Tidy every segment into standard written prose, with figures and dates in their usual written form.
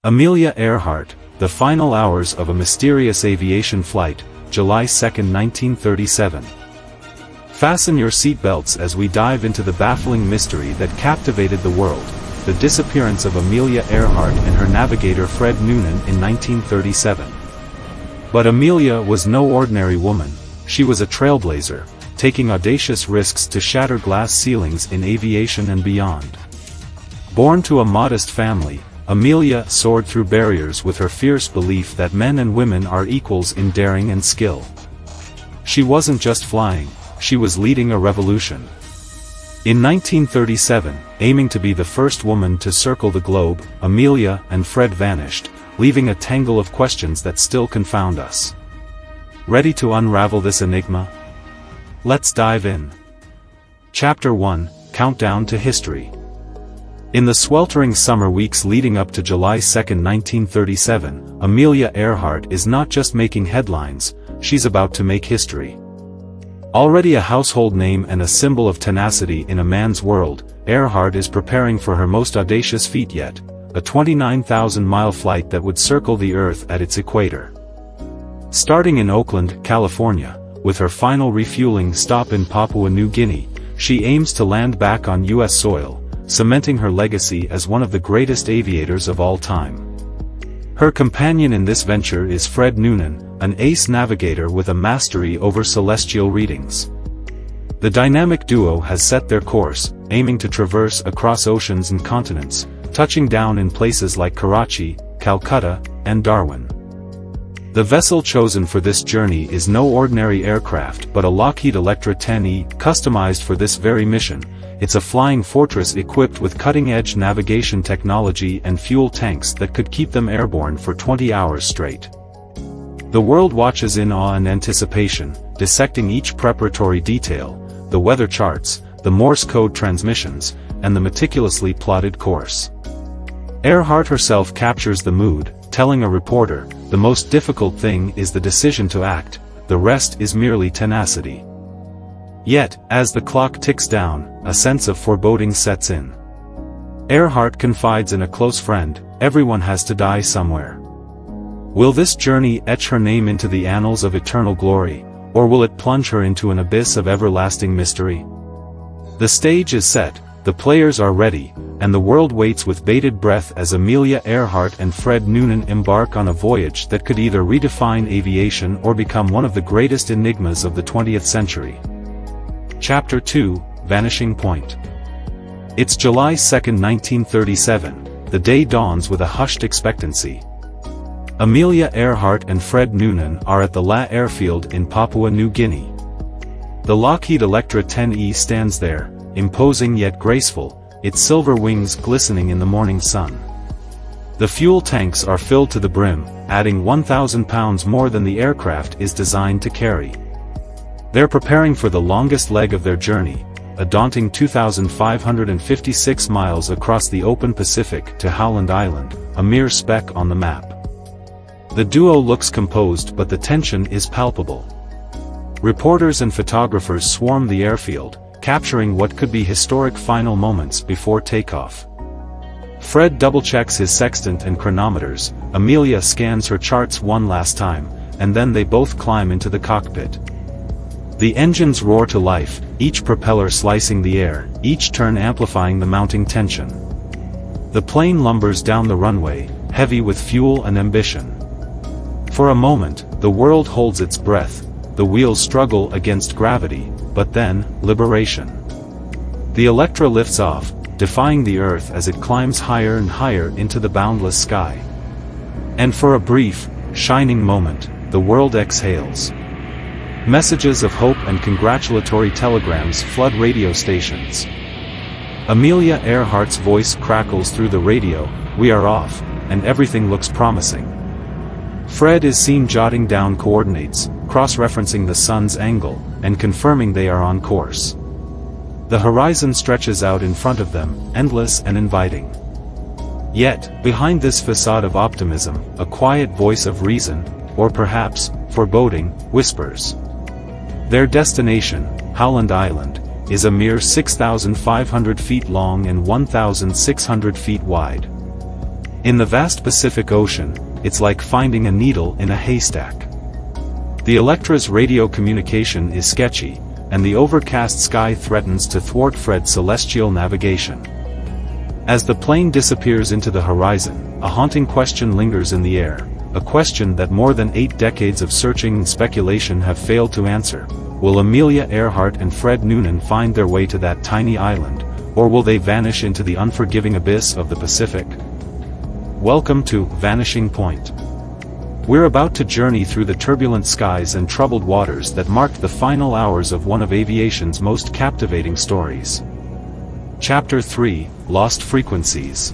Amelia Earhart, The Final Hours of a Mysterious Aviation Flight, July 2, 1937. Fasten your seatbelts as we dive into the baffling mystery that captivated the world, the disappearance of Amelia Earhart and her navigator Fred Noonan in 1937. But Amelia was no ordinary woman, she was a trailblazer, taking audacious risks to shatter glass ceilings in aviation and beyond. Born to a modest family, Amelia soared through barriers with her fierce belief that men and women are equals in daring and skill. She wasn't just flying, she was leading a revolution. In 1937, aiming to be the first woman to circle the globe, Amelia and Fred vanished, leaving a tangle of questions that still confound us. Ready to unravel this enigma? Let's dive in. Chapter 1, Countdown to History. In the sweltering summer weeks leading up to July 2, 1937, Amelia Earhart is not just making headlines, she's about to make history. Already a household name and a symbol of tenacity in a man's world, Earhart is preparing for her most audacious feat yet, a 29,000-mile flight that would circle the Earth at its equator. Starting in Oakland, California, with her final refueling stop in Papua New Guinea, she aims to land back on U.S. soil, cementing her legacy as one of the greatest aviators of all time. Her companion in this venture is Fred Noonan, an ace navigator with a mastery over celestial readings. The dynamic duo has set their course, aiming to traverse across oceans and continents, touching down in places like Karachi, Calcutta, and Darwin. The vessel chosen for this journey is no ordinary aircraft but a Lockheed Electra Itasca, customized for this very mission. It's a flying fortress equipped with cutting-edge navigation technology and fuel tanks that could keep them airborne for 20 hours straight. The world watches in awe and anticipation, dissecting each preparatory detail, the weather charts, the Morse code transmissions, and the meticulously plotted course. Earhart herself captures the mood, telling a reporter, "The most difficult thing is the decision to act, the rest is merely tenacity." Yet, as the clock ticks down, a sense of foreboding sets in. Earhart confides in a close friend, everyone has to die somewhere. Will this journey etch her name into the annals of eternal glory, or will it plunge her into an abyss of everlasting mystery? The stage is set, the players are ready, and the world waits with bated breath as Amelia Earhart and Fred Noonan embark on a voyage that could either redefine aviation or become one of the greatest enigmas of the 20th century. Chapter 2, Vanishing Point. It's July 2, 1937, the day dawns with a hushed expectancy. Amelia Earhart and Fred Noonan are at the La airfield in Papua New Guinea. The Lockheed Electra Itasca stands there, imposing yet graceful, its silver wings glistening in the morning sun. The fuel tanks are filled to the brim, adding 1,000 pounds more than the aircraft is designed to carry. They're preparing for the longest leg of their journey, a daunting 2,556 miles across the open Pacific to Howland Island, a mere speck on the map. The duo looks composed but the tension is palpable. Reporters and photographers swarm the airfield, capturing what could be historic final moments before takeoff. Fred double-checks his sextant and chronometers, Amelia scans her charts one last time, and then they both climb into the cockpit. The engines roar to life, each propeller slicing the air, each turn amplifying the mounting tension. The plane lumbers down the runway, heavy with fuel and ambition. For a moment, the world holds its breath, the wheels struggle against gravity, but then, liberation. The Electra lifts off, defying the Earth as it climbs higher and higher into the boundless sky. And for a brief, shining moment, the world exhales. Messages of hope and congratulatory telegrams flood radio stations. Amelia Earhart's voice crackles through the radio, "We are off," and everything looks promising. Fred is seen jotting down coordinates, cross-referencing the sun's angle, and confirming they are on course. The horizon stretches out in front of them, endless and inviting. Yet, behind this facade of optimism, a quiet voice of reason, or perhaps, foreboding, whispers. Their destination, Howland Island, is a mere 6,500 feet long and 1,600 feet wide. In the vast Pacific Ocean, it's like finding a needle in a haystack. The Electra's radio communication is sketchy, and the overcast sky threatens to thwart Fred's celestial navigation. As the plane disappears into the horizon, a haunting question lingers in the air, a question that more than 8 decades of searching and speculation have failed to answer. Will Amelia Earhart and Fred Noonan find their way to that tiny island, or will they vanish into the unforgiving abyss of the Pacific? Welcome to Vanishing Point. We're about to journey through the turbulent skies and troubled waters that marked the final hours of one of aviation's most captivating stories. Chapter 3: Lost Frequencies.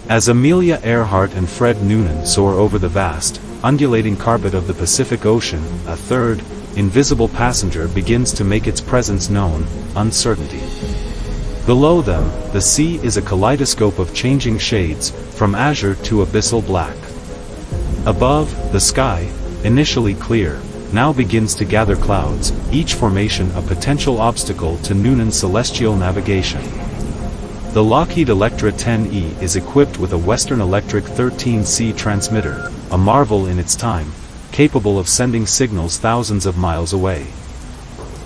As Amelia Earhart and Fred Noonan soar over the vast, undulating carpet of the Pacific Ocean, a third, invisible passenger begins to make its presence known: uncertainty. Below them, the sea is a kaleidoscope of changing shades, from azure to abyssal black. Above, the sky, initially clear, now begins to gather clouds, each formation a potential obstacle to Noonan's celestial navigation. The Lockheed Electra 10E is equipped with a Western Electric 13C transmitter, a marvel in its time, capable of sending signals thousands of miles away.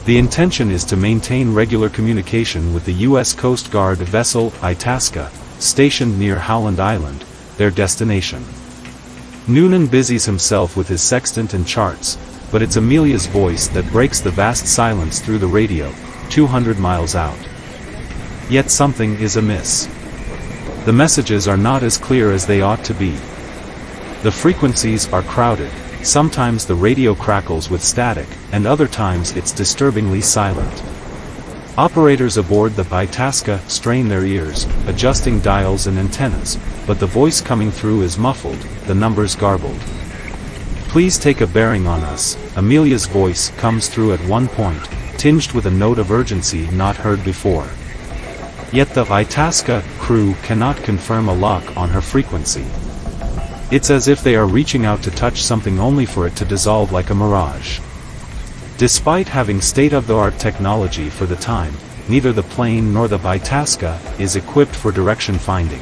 The intention is to maintain regular communication with the U.S. Coast Guard vessel Itasca, stationed near Howland Island, their destination. Noonan busies himself with his sextant and charts, but it's Amelia's voice that breaks the vast silence through the radio, 200 miles out. Yet something is amiss. The messages are not as clear as they ought to be. The frequencies are crowded. Sometimes the radio crackles with static, and other times it's disturbingly silent. Operators aboard the Itasca strain their ears, adjusting dials and antennas, but the voice coming through is muffled, the numbers garbled. "Please take a bearing on us," Amelia's voice comes through at one point, tinged with a note of urgency not heard before. Yet the Itasca crew cannot confirm a lock on her frequency. It's as if they are reaching out to touch something only for it to dissolve like a mirage. Despite having state-of-the-art technology for the time, neither the plane nor the Itasca is equipped for direction finding.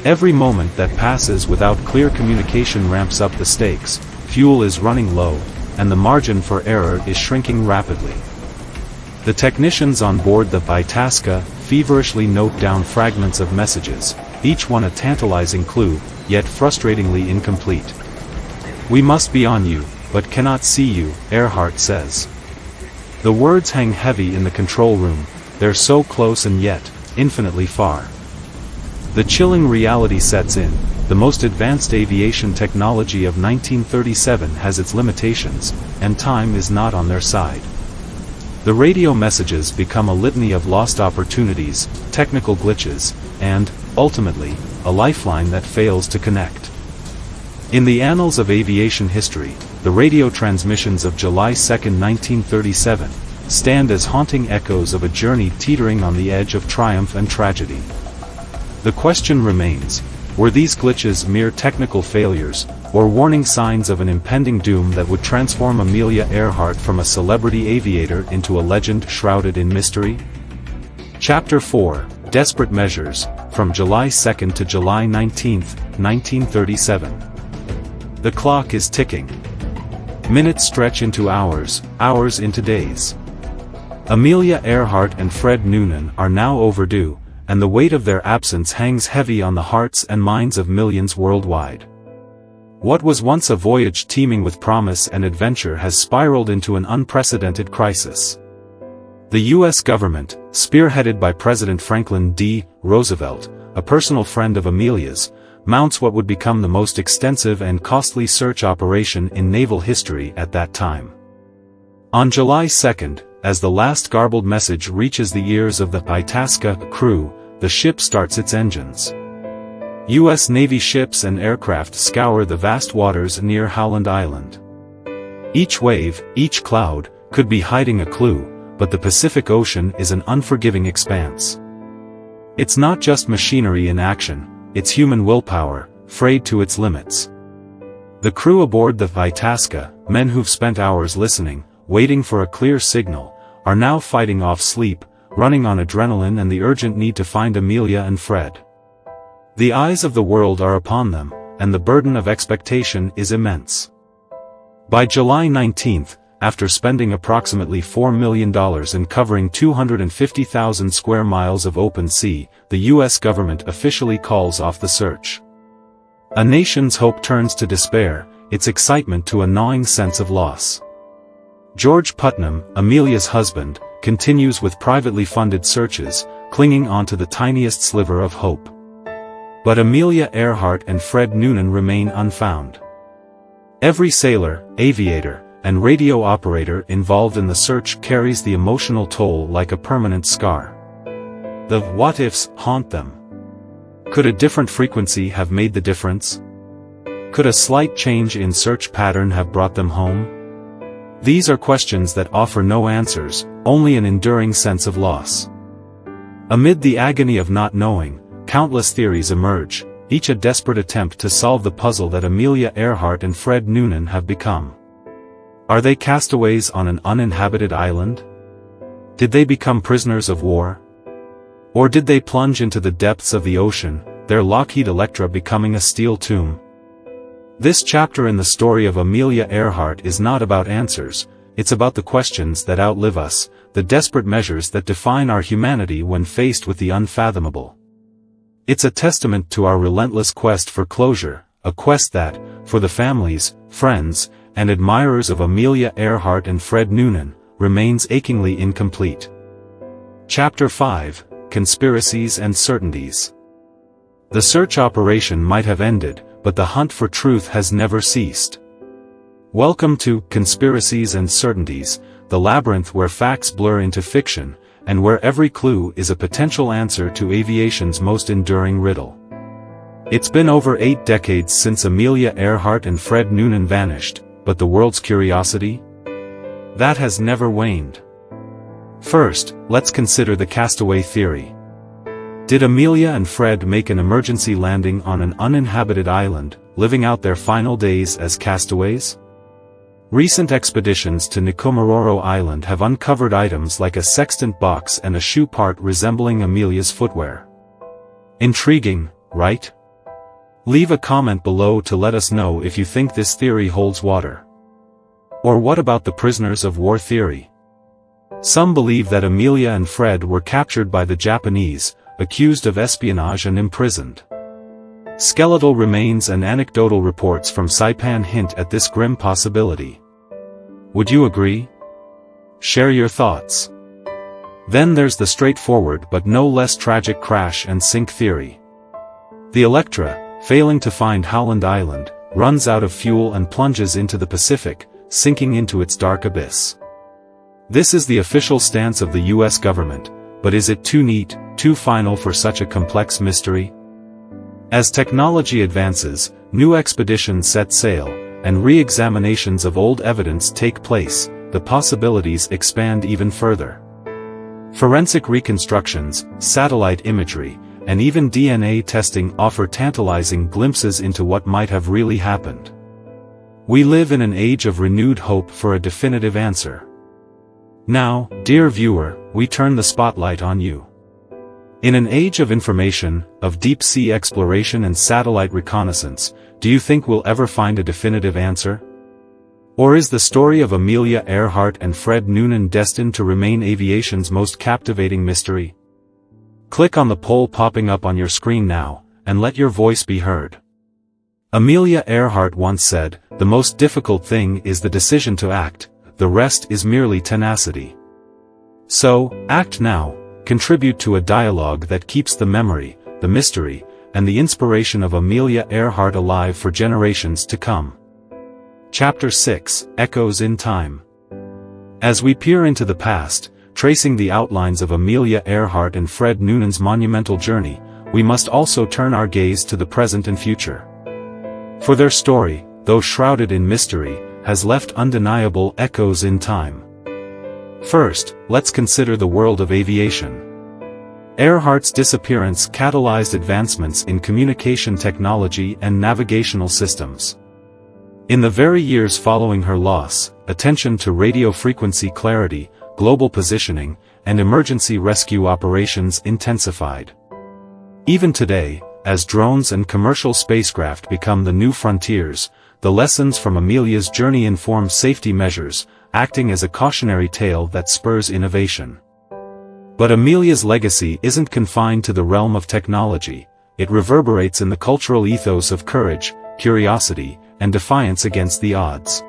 Every moment that passes without clear communication ramps up the stakes, fuel is running low, and the margin for error is shrinking rapidly. The technicians on board the Itasca feverishly note down fragments of messages, each one a tantalizing clue, yet frustratingly incomplete. "We must be on you, but cannot see you," Earhart says. The words hang heavy in the control room, they're so close and yet, infinitely far. The chilling reality sets in: the most advanced aviation technology of 1937 has its limitations, and time is not on their side. The radio messages become a litany of lost opportunities, technical glitches, and, ultimately, a lifeline that fails to connect. In the annals of aviation history, the radio transmissions of July 2, 1937, stand as haunting echoes of a journey teetering on the edge of triumph and tragedy. The question remains: were these glitches mere technical failures, or warning signs of an impending doom that would transform Amelia Earhart from a celebrity aviator into a legend shrouded in mystery? Chapter 4: Desperate Measures, from July 2 to July 19, 1937. The clock is ticking. Minutes stretch into hours, hours into days. Amelia Earhart and Fred Noonan are now overdue, and the weight of their absence hangs heavy on the hearts and minds of millions worldwide. What was once a voyage teeming with promise and adventure has spiraled into an unprecedented crisis. The U.S. government, spearheaded by President Franklin D. Roosevelt, a personal friend of Amelia's, mounts what would become the most extensive and costly search operation in naval history at that time. On July 2, as the last garbled message reaches the ears of the Itasca crew, the ship starts its engines. U.S. Navy ships and aircraft scour the vast waters near Howland Island. Each wave, each cloud, could be hiding a clue, but the Pacific Ocean is an unforgiving expanse. It's not just machinery in action, it's human willpower, frayed to its limits. The crew aboard the Itasca, men who've spent hours listening, waiting for a clear signal, are now fighting off sleep, running on adrenaline and the urgent need to find Amelia and Fred. The eyes of the world are upon them, and the burden of expectation is immense. By July 19, after spending approximately $4 million in covering 250,000 square miles of open sea, the U.S. government officially calls off the search. A nation's hope turns to despair, its excitement to a gnawing sense of loss. George Putnam, Amelia's husband, continues with privately funded searches, clinging onto the tiniest sliver of hope. But Amelia Earhart and Fred Noonan remain unfound. Every sailor, aviator, and radio operator involved in the search carries the emotional toll like a permanent scar. The what-ifs haunt them. Could a different frequency have made the difference? Could a slight change in search pattern have brought them home? These are questions that offer no answers, only an enduring sense of loss. Amid the agony of not knowing, countless theories emerge, each a desperate attempt to solve the puzzle that Amelia Earhart and Fred Noonan have become. Are they castaways on an uninhabited island? Did they become prisoners of war? Or did they plunge into the depths of the ocean, their Lockheed Electra becoming a steel tomb? This chapter in the story of Amelia Earhart is not about answers, it's about the questions that outlive us, the desperate measures that define our humanity when faced with the unfathomable. It's a testament to our relentless quest for closure, a quest that, for the families, friends, and admirers of Amelia Earhart and Fred Noonan, remains achingly incomplete. Chapter 5, Conspiracies and Certainties. The search operation might have ended, but the hunt for truth has never ceased. Welcome to Conspiracies and Certainties, the labyrinth where facts blur into fiction, and where every clue is a potential answer to aviation's most enduring riddle. It's been over 8 decades since Amelia Earhart and Fred Noonan vanished, but the world's curiosity? That has never waned. First, let's consider the castaway theory. Did Amelia and Fred make an emergency landing on an uninhabited island, living out their final days as castaways? Recent expeditions to Nikomaroro Island have uncovered items like a sextant box and a shoe part resembling Amelia's footwear. Intriguing, right? Leave a comment below to let us know if you think this theory holds water. Or what about the prisoners of war theory? Some believe that Amelia and Fred were captured by the Japanese, accused of espionage and imprisoned. Skeletal remains and anecdotal reports from Saipan hint at this grim possibility. Would you agree? Share your thoughts. Then there's the straightforward but no less tragic crash and sink theory. The Electra, failing to find Howland Island, runs out of fuel and plunges into the Pacific, sinking into its dark abyss. This is the official stance of the U.S. government, but is it too neat, too final for such a complex mystery? As technology advances, new expeditions set sail, and re-examinations of old evidence take place, the possibilities expand even further. Forensic reconstructions, satellite imagery, and even DNA testing offer tantalizing glimpses into what might have really happened. We live in an age of renewed hope for a definitive answer. Now, dear viewer, we turn the spotlight on you. In an age of information, of deep-sea exploration and satellite reconnaissance, do you think we'll ever find a definitive answer? Or is the story of Amelia Earhart and Fred Noonan destined to remain aviation's most captivating mystery? Click on the poll popping up on your screen now, and let your voice be heard. Amelia Earhart once said, "The most difficult thing is the decision to act, the rest is merely tenacity." So, act now, contribute to a dialogue that keeps the memory, the mystery, and the inspiration of Amelia Earhart alive for generations to come. Chapter 6, Echoes in Time. As we peer into the past, tracing the outlines of Amelia Earhart and Fred Noonan's monumental journey, we must also turn our gaze to the present and future. For their story, though shrouded in mystery, has left undeniable echoes in time. First, let's consider the world of aviation. Earhart's disappearance catalyzed advancements in communication technology and navigational systems. In the very years following her loss, attention to radio frequency clarity, global positioning, and emergency rescue operations intensified. Even today, as drones and commercial spacecraft become the new frontiers, the lessons from Amelia's journey inform safety measures, acting as a cautionary tale that spurs innovation. But Amelia's legacy isn't confined to the realm of technology, it reverberates in the cultural ethos of courage, curiosity, and defiance against the odds.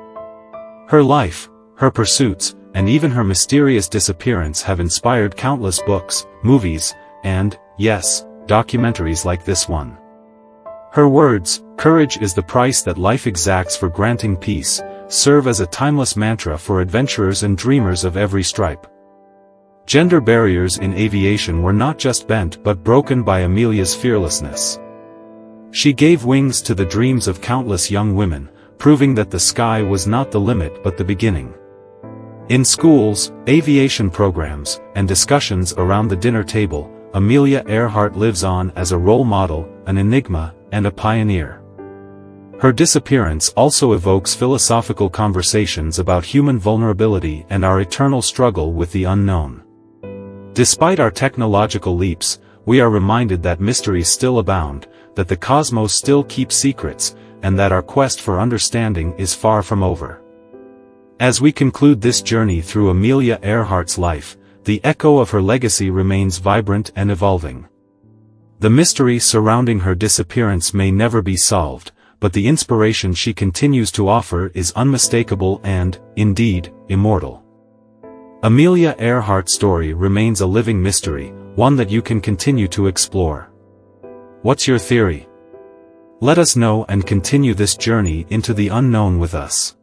Her life, her pursuits, and even her mysterious disappearance have inspired countless books, movies, and, yes, documentaries like this one. Her words, "Courage is the price that life exacts for granting peace," serve as a timeless mantra for adventurers and dreamers of every stripe. Gender barriers in aviation were not just bent but broken by Amelia's fearlessness. She gave wings to the dreams of countless young women, proving that the sky was not the limit but the beginning. In schools, aviation programs, and discussions around the dinner table, Amelia Earhart lives on as a role model, an enigma, and a pioneer. Her disappearance also evokes philosophical conversations about human vulnerability and our eternal struggle with the unknown. Despite our technological leaps, we are reminded that mysteries still abound, that the cosmos still keeps secrets, and that our quest for understanding is far from over. As we conclude this journey through Amelia Earhart's life, the echo of her legacy remains vibrant and evolving. The mystery surrounding her disappearance may never be solved, but the inspiration she continues to offer is unmistakable and, indeed, immortal. Amelia Earhart's story remains a living mystery, one that you can continue to explore. What's your theory? Let us know and continue this journey into the unknown with us.